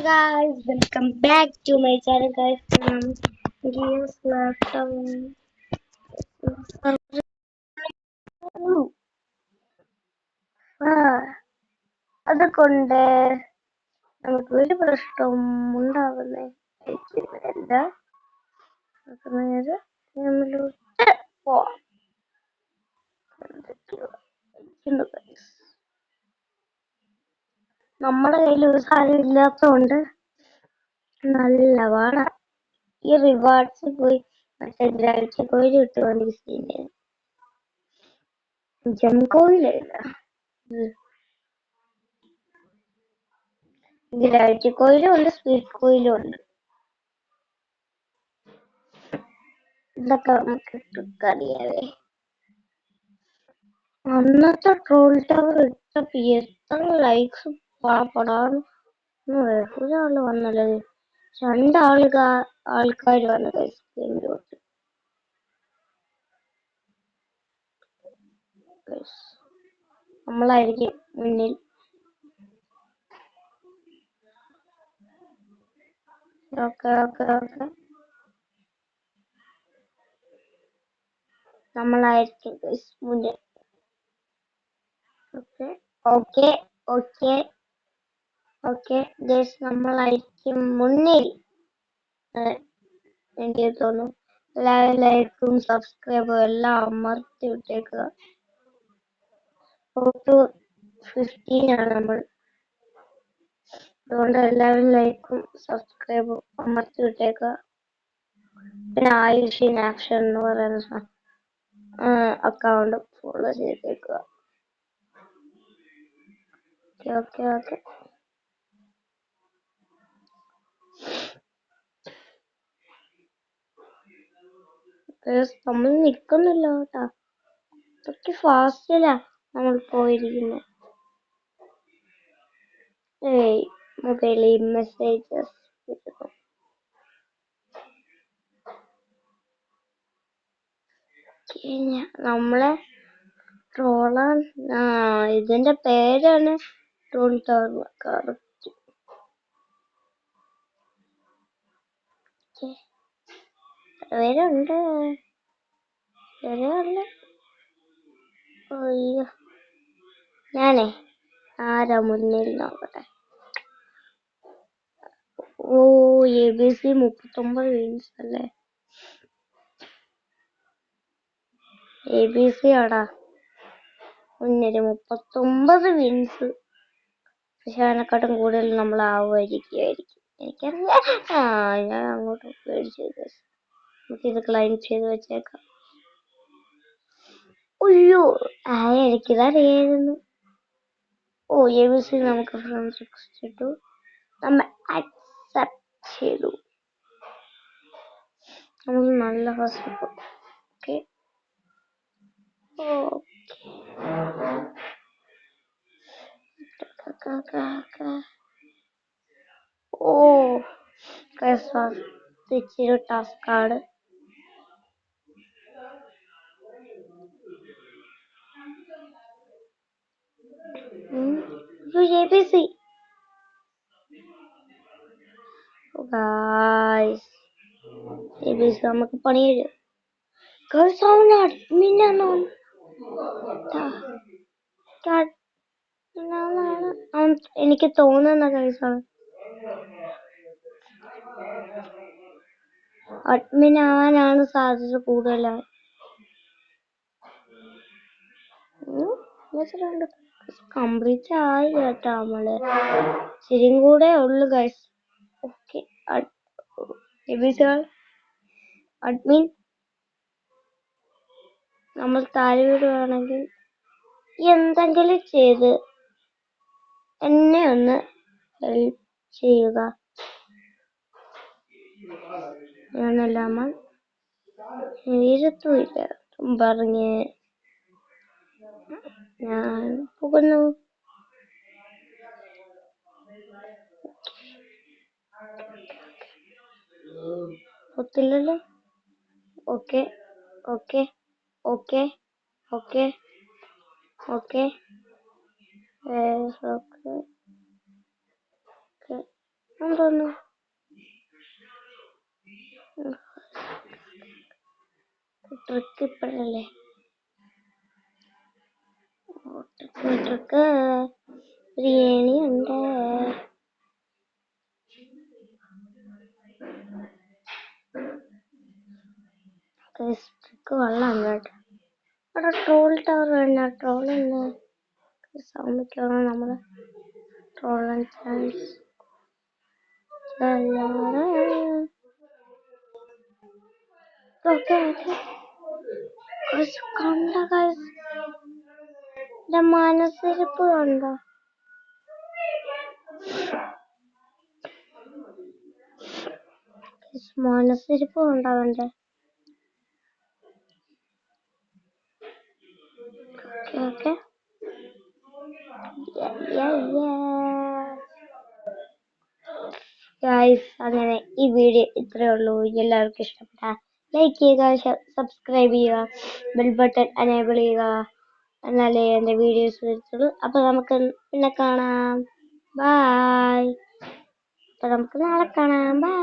guys, welcome back to my channel guys. Gears അതുകൊണ്ട് നമുക്ക് ഒരു പ്രശ്നവും ഉണ്ടാവുന്നില്ല. നമ്മുടെ കയ്യിൽ ഒരു സാധനം ഇല്ലാത്തതുകൊണ്ട് നല്ല പാടാ. ഈ റിവാർഡ്സ് പോയി മറ്റേ ഗ്രാവിറ്റി കോയിൽ കിട്ടുവാണെങ്കിൽ സീന്. ജം കോയിലില്ല, ഗ്രാവിറ്റി കോയിലും ഉണ്ട്, സ്പീഡ് കോയിലും ഉണ്ട്. ഇതൊക്കെ നമുക്ക് അറിയാവേ. അന്നത്തെ ട്രോൾ ടവർ ഇട്ടപ്പോ എത്ര ലൈക്സ് പടാന്ന് ഒരാള് വന്നത്, ആൾക്കാർ വന്നത്. നമ്മളായിരിക്കും മുന്നിൽ. ഓക്കെ നമ്മളായിരിക്കും മുന്നിൽ. ഓക്കെ നമ്മളായിരിക്കും മുന്നിൽ. എനിക്ക് തോന്നുന്നു എല്ലാവരും ലൈക്കും സബ്സ്ക്രൈബും എല്ലാം അമർത്തി വിട്ടേക്കുക. 15 ആണ് നമ്മൾ, അതുകൊണ്ട് എല്ലാവരും ലൈക്കും സബ്സ്ക്രൈബും അമർത്തി വിട്ടേക്കുക. പിന്നെ ആയുഷ് ആക്ഷൻ എന്ന് പറയുന്ന അക്കൗണ്ട് ഫോളോ ചെയ്തേക്കുക. ഓക്കെ നമ്മൾ നിക്കുന്നില്ല കേട്ടാ, അത്രയ്ക്ക് ഫാസ്റ്റിലാ നമ്മൾ പോയിരിക്കുന്നത്. മൊബൈലിൽ മെസ്സേജസ് കിട്ടുന്നു. നമ്മളെ ട്രോളാൻ ഇതിന്റെ പേരാണ് ട്രോൾ ടവർ. കറക്റ്റ് പേരുണ്ട്. അയ്യോ, ഞാനേ ആരാ മുന്നിൽ നോക്കട്ടെ. ABC 39 വിൻസ് അല്ലേ? ABC ആടാ മുന്നിൽ 39 വിൻസ്. പക്ഷെ അതിനെക്കാട്ടും കൂടുതൽ നമ്മൾ ആവുമായിരിക്കും, എനിക്കറിയാം. ഞാൻ അങ്ങോട്ട് പേടിച്ചു. നമുക്കിത് ക്ലൈം ചെയ്ത് വെച്ചേക്കാം. അയ്യോ, എനിക്കിതറിയായിരുന്നു. ABC നമുക്ക് ഫ്രണ്ട്സ് റിക്വസ്റ്റ് ഇട്ടു, നമ്മൾ അക്സെപ്റ്റ് ചെയ്തു. നമുക്ക് നല്ല ഫസ്റ്റ്. ഓക്കെ ഇച്ചിരി ടാസ്ക് ആണ്. ABC നമുക്ക് പണി കഴിയും. എനിക്ക് തോന്നുന്ന കേസാണ്. അഡ്മിൻ ആവാനാണ് സാധ്യത കൂടുതലാണ്. കംപ്ലീറ്റ് ആയി കേട്ടോ, നമ്മള് ശരിയും കൂടെ ഉള്ളു ഗൈസ്. ഓക്കെ, അഡ്മിൻ നമ്മൾ താഴെ വീടുകയാണെങ്കിൽ എന്തെങ്കിലും ചെയ്ത് എന്നെ ഒന്ന് ഹെൽപ്പ് ചെയ്യുക. ഞാനല്ലാമ വീരത്തുമില്ല പറഞ്ഞ് ഞാൻ പോകുന്നു. ഒത്തില്ലല്ലോ. ഓക്കെ എന്തോന്നു ട്രിക്ക് ഇപ്പഴല്ലേ ട്രിക്ക് ബിരിയാണി ഉണ്ട്. ട്രിക്ക് കൊള്ളാം കേട്ടോ. അവിടെ ട്രോൾ ടവർ വേണ്ട. ട്രോൾ തന്നെ സൗണ്ടിക്കാണ് നമ്മള് ട്രോൾ ചാൻസ്. കണ്ട മനസ്സിരിപ്പ് കണ്ടോ? മനസ്സിരിപ്പ് കണ്ടോ അവന്റെ? ഓക്കെ ഗൈസ്, അങ്ങനെ ഈ വീഡിയോ ഇത്രയേ ഉള്ളൂ. എല്ലാവർക്കും ഇഷ്ടപ്പെട്ട ലൈക്ക് ചെയ്യുക, സബ്സ്ക്രൈബ് ചെയ്യുക, ബെൽ ബട്ടൺ എനേബിൾ ചെയ്യുക. എന്നാലേ എൻ്റെ വീഡിയോസ് വരത്തുള്ളൂ. അപ്പൊ നമുക്ക് പിന്നെ കാണാം. ബായ്. അപ്പൊ നമുക്ക് നാളെ കാണാം. ബൈ.